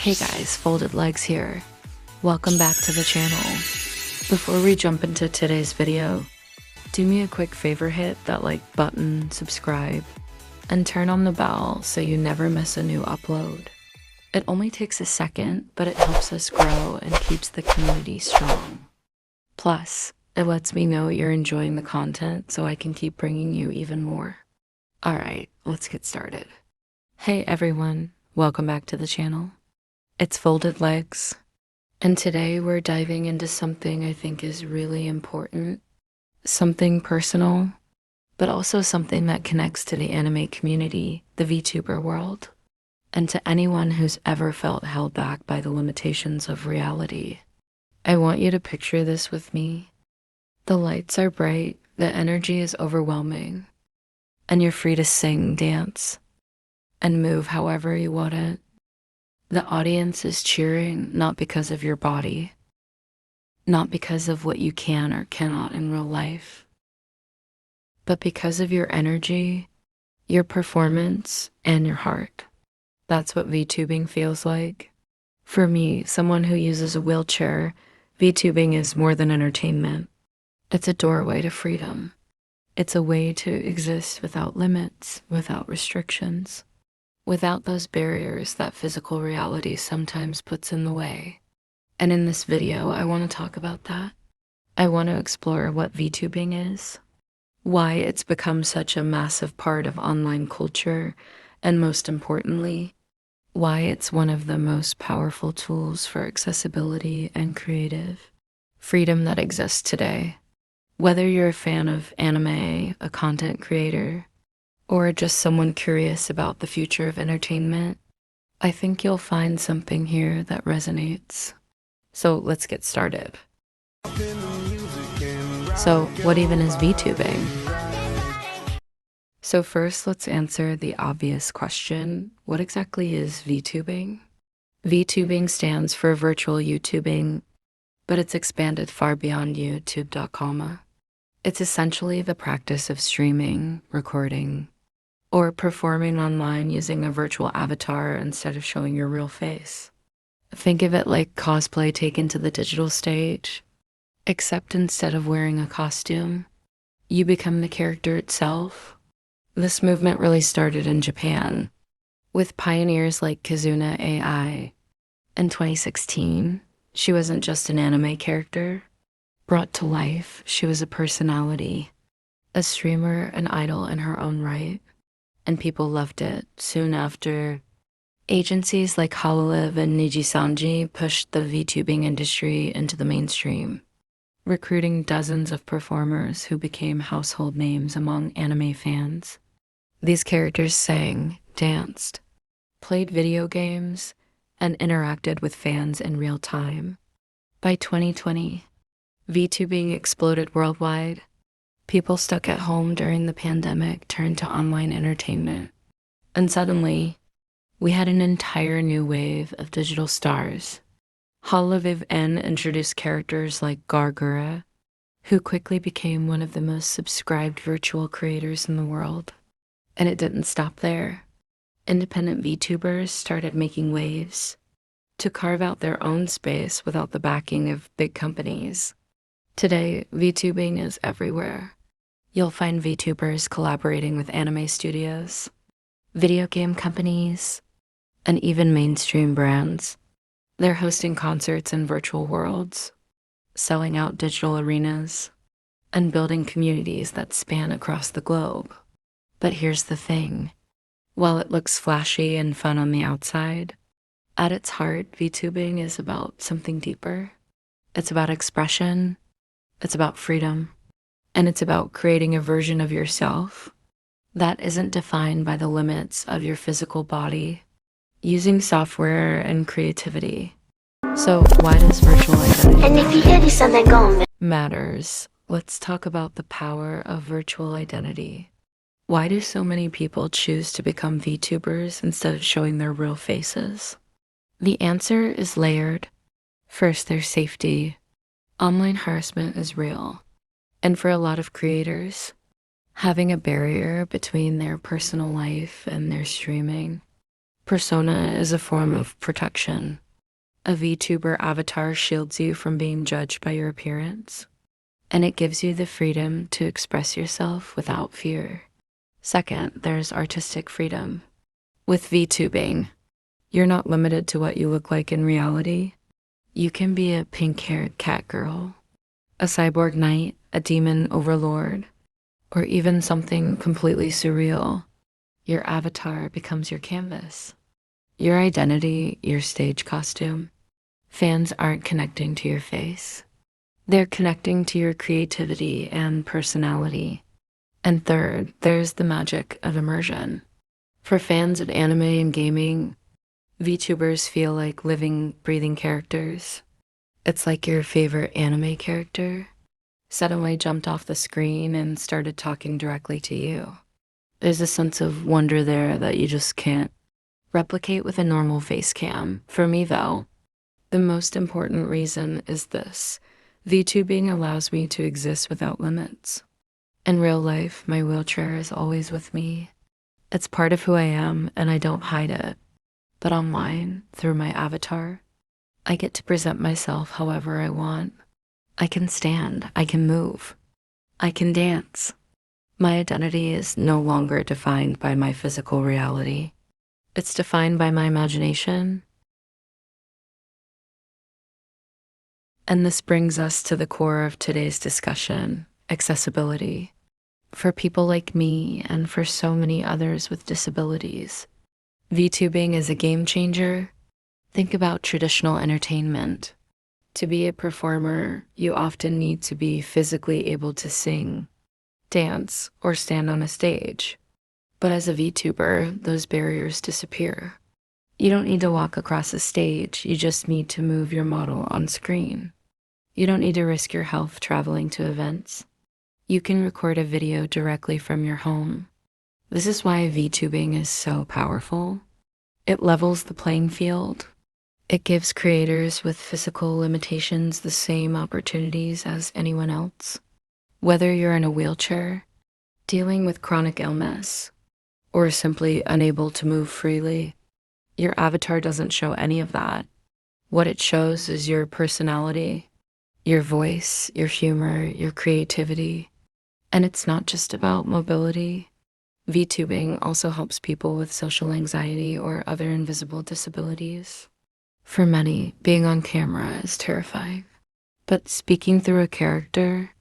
Hey guys, Folded Legs here. Welcome back to the channel. Before we jump into today's video, do me a quick favor, hit that like button, subscribe, and turn on the bell so you never miss a new upload. It only takes a second, but it helps us grow and keeps the community strong. Plus, it lets me know you're enjoying the content so I can keep bringing you even more. Alright, let's get started. Hey everyone, welcome back to the channel. It's Folded Legs, and today we're diving into something I think is really important, something personal, but also something that connects to the anime community, the VTuber world, and to anyone who's ever felt held back by the limitations of reality. I want you to picture this with me. The lights are bright, the energy is overwhelming, and you're free to sing, dance, and move however you want it. The audience is cheering not because of your body, not because of what you can or cannot in real life, but because of your energy, your performance, and your heart. That's what VTubing feels like. For me, someone who uses a wheelchair, VTubing is more than entertainment. It's a doorway to freedom. It's a way to exist without limits, without restrictions, without those barriers that physical reality sometimes puts in the way. And in this video, I want to talk about that. I want to explore what VTubing is, why it's become such a massive part of online culture, and most importantly, why it's one of the most powerful tools for accessibility and creative freedom that exists today. Whether you're a fan of anime, a content creator, or just someone curious about the future of entertainment, I think you'll find something here that resonates. So let's get started. So what even is VTubing? So first, let's answer the obvious question. What exactly is VTubing? VTubing stands for virtual YouTubing, but it's expanded far beyond YouTube.com. It's essentially the practice of streaming, recording, or performing online using a virtual avatar instead of showing your real face. Think of it like cosplay taken to the digital stage, except instead of wearing a costume, you become the character itself. This movement really started in Japan, with pioneers like Kizuna AI. In 2016, she wasn't just an anime character. Brought to life, she was a personality, a streamer, an idol in her own right. And people loved it. Soon after, agencies like Hololive and Nijisanji pushed the VTubing industry into the mainstream, recruiting dozens of performers who became household names among anime fans. These characters sang, danced, played video games, and interacted with fans in real time. By 2020, VTubing exploded worldwide. People stuck at home during the pandemic turned to online entertainment. And suddenly, we had an entire new wave of digital stars. Hololive N introduced characters like Gargura, who quickly became one of the most subscribed virtual creators in the world. And it didn't stop there. Independent VTubers started making waves to carve out their own space without the backing of big companies. Today, VTubing is everywhere. You'll find VTubers collaborating with anime studios, video game companies, and even mainstream brands. They're hosting concerts in virtual worlds, selling out digital arenas, and building communities that span across the globe. But here's the thing. While it looks flashy and fun on the outside, at its heart, VTubing is about something deeper. It's about expression. It's about freedom, and it's about creating a version of yourself that isn't defined by the limits of your physical body, using software and creativity. So why does virtual identity matters? Let's talk about the power of virtual identity. Why do so many people choose to become VTubers instead of showing their real faces? The answer is layered. First, there's safety. Online harassment is real, and for a lot of creators, having a barrier between their personal life and their streaming Persona is a form of protection. A VTuber avatar shields you from being judged by your appearance, and it gives you the freedom to express yourself without fear. Second, there's artistic freedom. With VTubing, you're not limited to what you look like in reality. You can be a pink-haired cat girl, a cyborg knight, a demon overlord, or even something completely surreal. Your avatar becomes your canvas, your identity, your stage costume. Fans aren't connecting to your face. They're connecting to your creativity and personality. And third, there's the magic of immersion. For fans of anime and gaming, VTubers feel like living, breathing characters. It's like your favorite anime character suddenly jumped off the screen and started talking directly to you. There's a sense of wonder there that you just can't replicate with a normal face cam. For me, though, the most important reason is this. VTubing allows me to exist without limits. In real life, my wheelchair is always with me. It's part of who I am, and I don't hide it. But online, through my avatar, I get to present myself however I want. I can stand, I can move, I can dance. My identity is no longer defined by my physical reality. It's defined by my imagination. And this brings us to the core of today's discussion, accessibility. For people like me and for so many others with disabilities, VTubing is a game changer. Think about traditional entertainment. To be a performer, you often need to be physically able to sing, dance, or stand on a stage. But as a VTuber, those barriers disappear. You don't need to walk across a stage, you just need to move your model on screen. You don't need to risk your health traveling to events. You can record a video directly from your home. This is why VTubing is so powerful. It levels the playing field. It gives creators with physical limitations the same opportunities as anyone else. Whether you're in a wheelchair, dealing with chronic illness, or simply unable to move freely, your avatar doesn't show any of that. What it shows is your personality, your voice, your humor, your creativity. And it's not just about mobility. VTubing also helps people with social anxiety or other invisible disabilities. For many, being on camera is terrifying. But speaking through a character,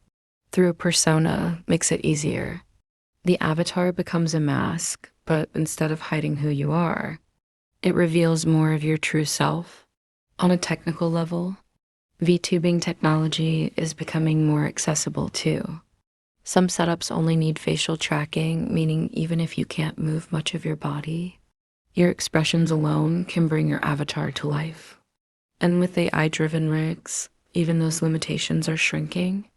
through a persona, makes it easier. The avatar becomes a mask, but instead of hiding who you are, it reveals more of your true self. On a technical level, VTubing technology is becoming more accessible too. Some setups only need facial tracking, meaning even if you can't move much of your body, your expressions alone can bring your avatar to life. And with AI-driven rigs, even those limitations are shrinking.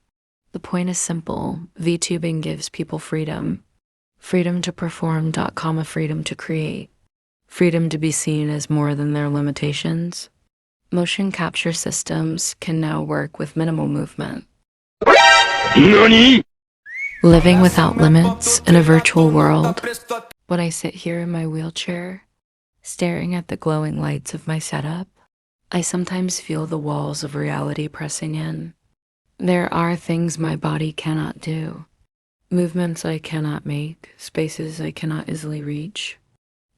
The point is simple. VTubing gives people freedom. Freedom to perform, freedom to create. Freedom to be seen as more than their limitations. Motion capture systems can now work with minimal movement. NANI?! Living without limits in a virtual world. When I sit here in my wheelchair, staring at the glowing lights of my setup, I sometimes feel the walls of reality pressing in. There are things my body cannot do, movements I cannot make, spaces I cannot easily reach.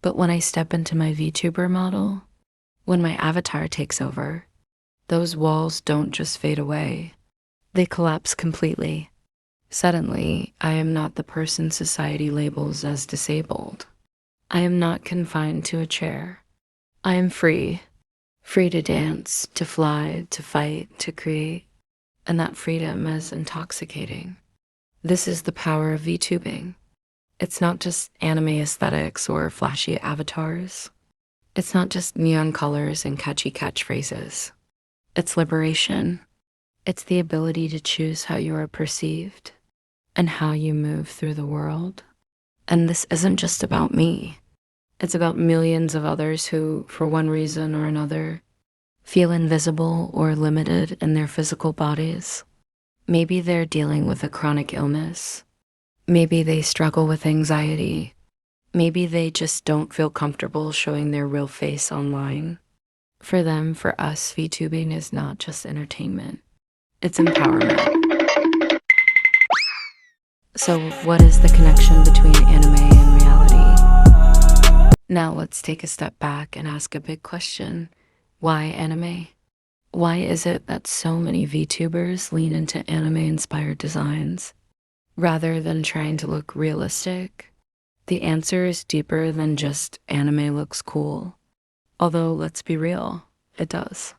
But when I step into my VTuber model, when my avatar takes over, those walls don't just fade away. They collapse completely. Suddenly, I am not the person society labels as disabled. I am not confined to a chair. I am free. Free to dance, to fly, to fight, to create. And that freedom is intoxicating. This is the power of VTubing. It's not just anime aesthetics or flashy avatars. It's not just neon colors and catchy catchphrases. It's liberation. It's the ability to choose how you are perceived and how you move through the world. And this isn't just about me. It's about millions of others who, for one reason or another, feel invisible or limited in their physical bodies. Maybe they're dealing with a chronic illness. Maybe they struggle with anxiety. Maybe they just don't feel comfortable showing their real face online. For them, for us, VTubing is not just entertainment, it's empowerment. So, what is the connection between anime and reality? Now, let's take a step back and ask a big question. Why anime? Why is it that so many VTubers lean into anime-inspired designs rather than trying to look realistic? The answer is deeper than just anime looks cool. Although, let's be real, it does.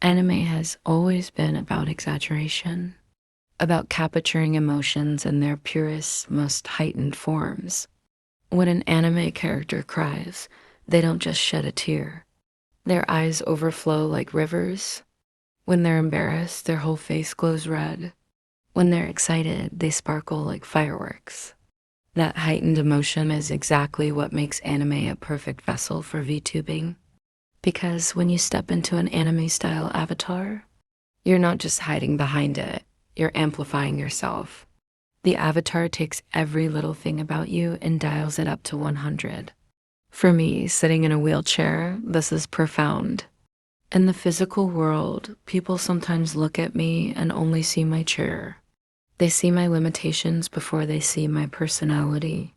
Anime has always been about exaggeration, about capturing emotions in their purest, most heightened forms. When an anime character cries, they don't just shed a tear. Their eyes overflow like rivers. When they're embarrassed, their whole face glows red. When they're excited, they sparkle like fireworks. That heightened emotion is exactly what makes anime a perfect vessel for VTubing. Because when you step into an anime-style avatar, you're not just hiding behind it, you're amplifying yourself. The avatar takes every little thing about you and dials it up to 100. For me, sitting in a wheelchair, this is profound. In the physical world, people sometimes look at me and only see my chair. They see my limitations before they see my personality.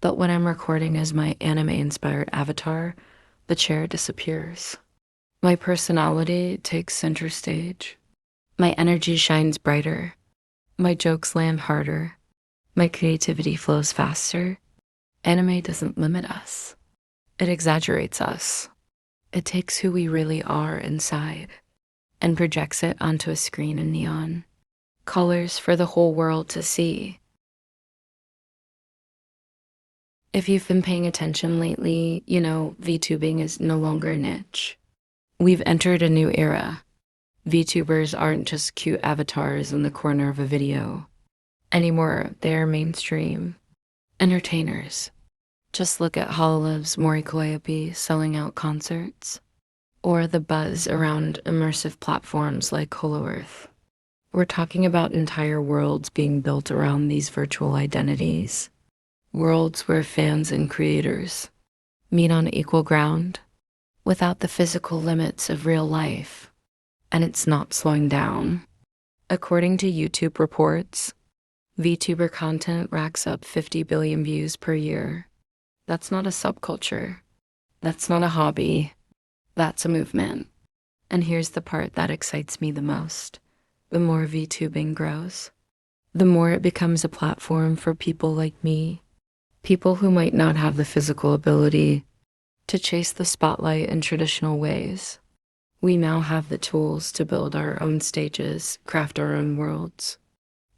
But when I'm recording as my anime-inspired avatar, the chair disappears. My personality takes center stage. My energy shines brighter. My jokes land harder. My creativity flows faster. Anime doesn't limit us. It exaggerates us. It takes who we really are inside and projects it onto a screen in neon. Colors for the whole world to see. If you've been paying attention lately, you know, VTubing is no longer a niche. We've entered a new era. VTubers aren't just cute avatars in the corner of a video. Anymore, they're mainstream. Entertainers. Just look at Hololiv's Mori Koyapi selling out concerts, or the buzz around immersive platforms like HoloEarth. We're talking about entire worlds being built around these virtual identities. Worlds where fans and creators meet on equal ground without the physical limits of real life. And it's not slowing down. According to YouTube reports, VTuber content racks up 50 billion views per year. That's not a subculture. That's not a hobby. That's a movement. And here's the part that excites me the most. The more VTubing grows, the more it becomes a platform for people like me, people who might not have the physical ability to chase the spotlight in traditional ways. We now have the tools to build our own stages, craft our own worlds,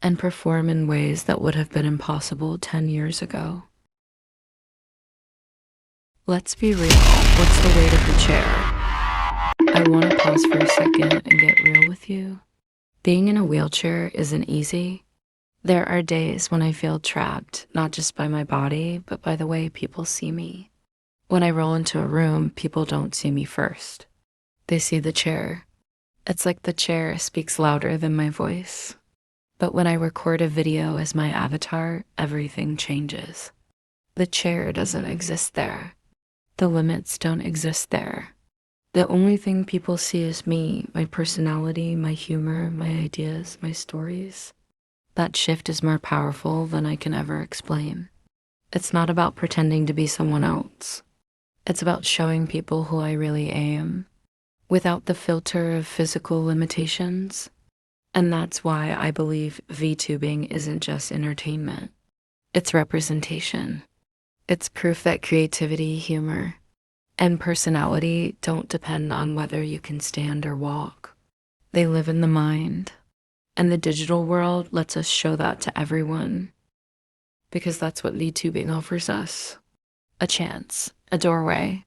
and perform in ways that would have been impossible 10 years ago. Let's be real, what's the weight of the chair? I want to pause for a second and get real with you. Being in a wheelchair isn't easy. There are days when I feel trapped, not just by my body, but by the way people see me. When I roll into a room, people don't see me first. They see the chair. It's like the chair speaks louder than my voice. But when I record a video as my avatar, everything changes. The chair doesn't exist there. The limits don't exist there. The only thing people see is me, my personality, my humor, my ideas, my stories. That shift is more powerful than I can ever explain. It's not about pretending to be someone else. It's about showing people who I really am, without the filter of physical limitations. And that's why I believe VTubing isn't just entertainment. It's representation. It's proof that creativity, humor, and personality don't depend on whether you can stand or walk. They live in the mind. And the digital world lets us show that to everyone. Because that's what VTubing offers us. A chance, a doorway,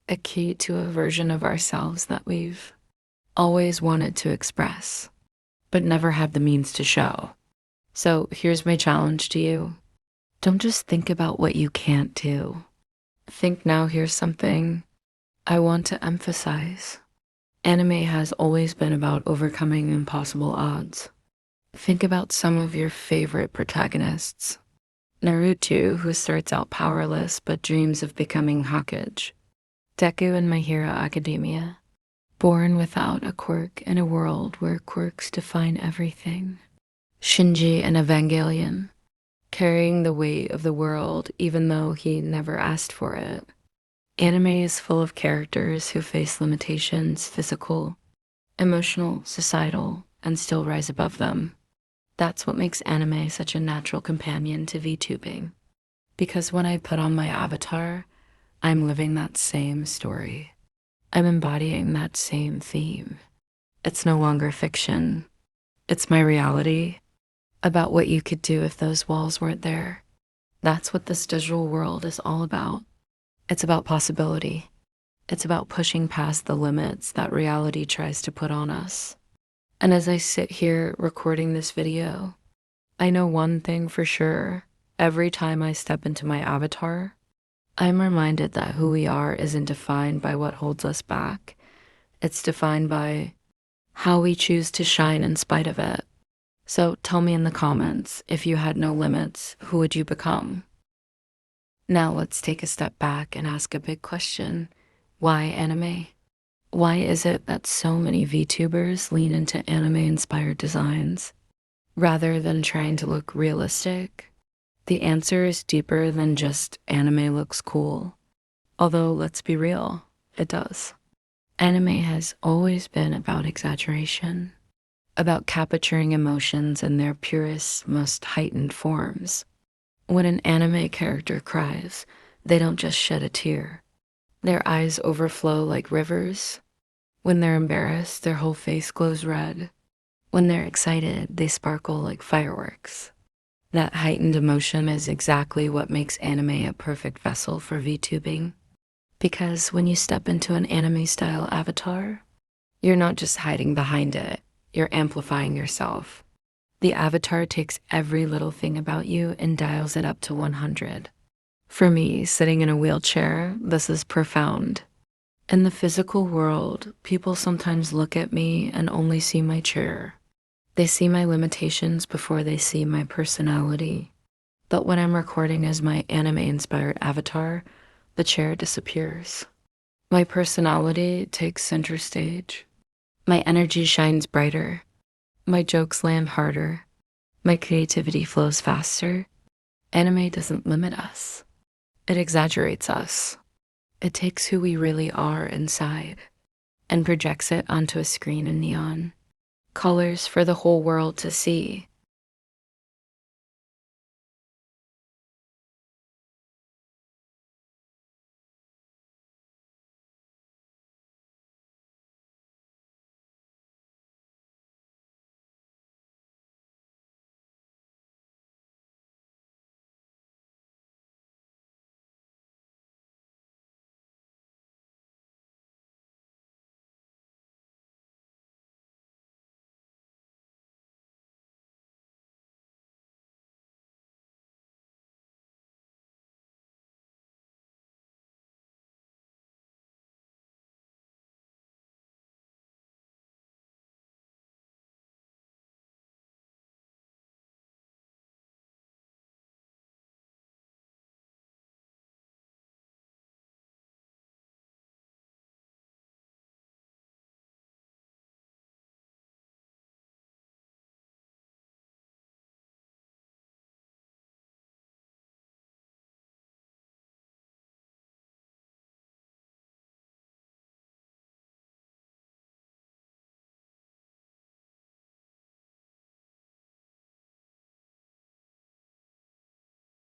a key to a version of ourselves that we've always wanted to express, but never had the means to show. So here's my challenge to you. Don't just think about what you can't do. Think now, here's something I want to emphasize. Anime has always been about overcoming impossible odds. Think about some of your favorite protagonists. Naruto, who starts out powerless but dreams of becoming Hokage. Deku in My Hero Academia, born without a quirk in a world where quirks define everything. Shinji in Evangelion, carrying the weight of the world even though he never asked for it. Anime is full of characters who face limitations, physical, emotional, societal, and still rise above them. That's what makes anime such a natural companion to VTubing. Because when I put on my avatar, I'm living that same story. I'm embodying that same theme. It's no longer fiction. It's my reality about what you could do if those walls weren't there. That's what this digital world is all about. It's about possibility. It's about pushing past the limits that reality tries to put on us. And as I sit here recording this video, I know one thing for sure. Every time I step into my avatar, I'm reminded that who we are isn't defined by what holds us back. It's defined by how we choose to shine in spite of it. So tell me in the comments, if you had no limits, who would you become? Now let's take a step back and ask a big question. Why anime? Why is it that so many VTubers lean into anime-inspired designs rather than trying to look realistic? The answer is deeper than just anime looks cool. Although, let's be real, it does. Anime has always been about exaggeration, about capturing emotions in their purest, most heightened forms. When an anime character cries, they don't just shed a tear. Their eyes overflow like rivers. When they're embarrassed, their whole face glows red. When they're excited, they sparkle like fireworks. That heightened emotion is exactly what makes anime a perfect vessel for VTubing. Because when you step into an anime-style avatar, you're not just hiding behind it, you're amplifying yourself. The avatar takes every little thing about you and dials it up to 100. For me, sitting in a wheelchair, this is profound. In the physical world, people sometimes look at me and only see my chair. They see my limitations before they see my personality. But when I'm recording as my anime-inspired avatar, the chair disappears. My personality takes center stage. My energy shines brighter. My jokes land harder. My creativity flows faster. Anime doesn't limit us. It exaggerates us. It takes who we really are inside and projects it onto a screen in neon. Colors for the whole world to see.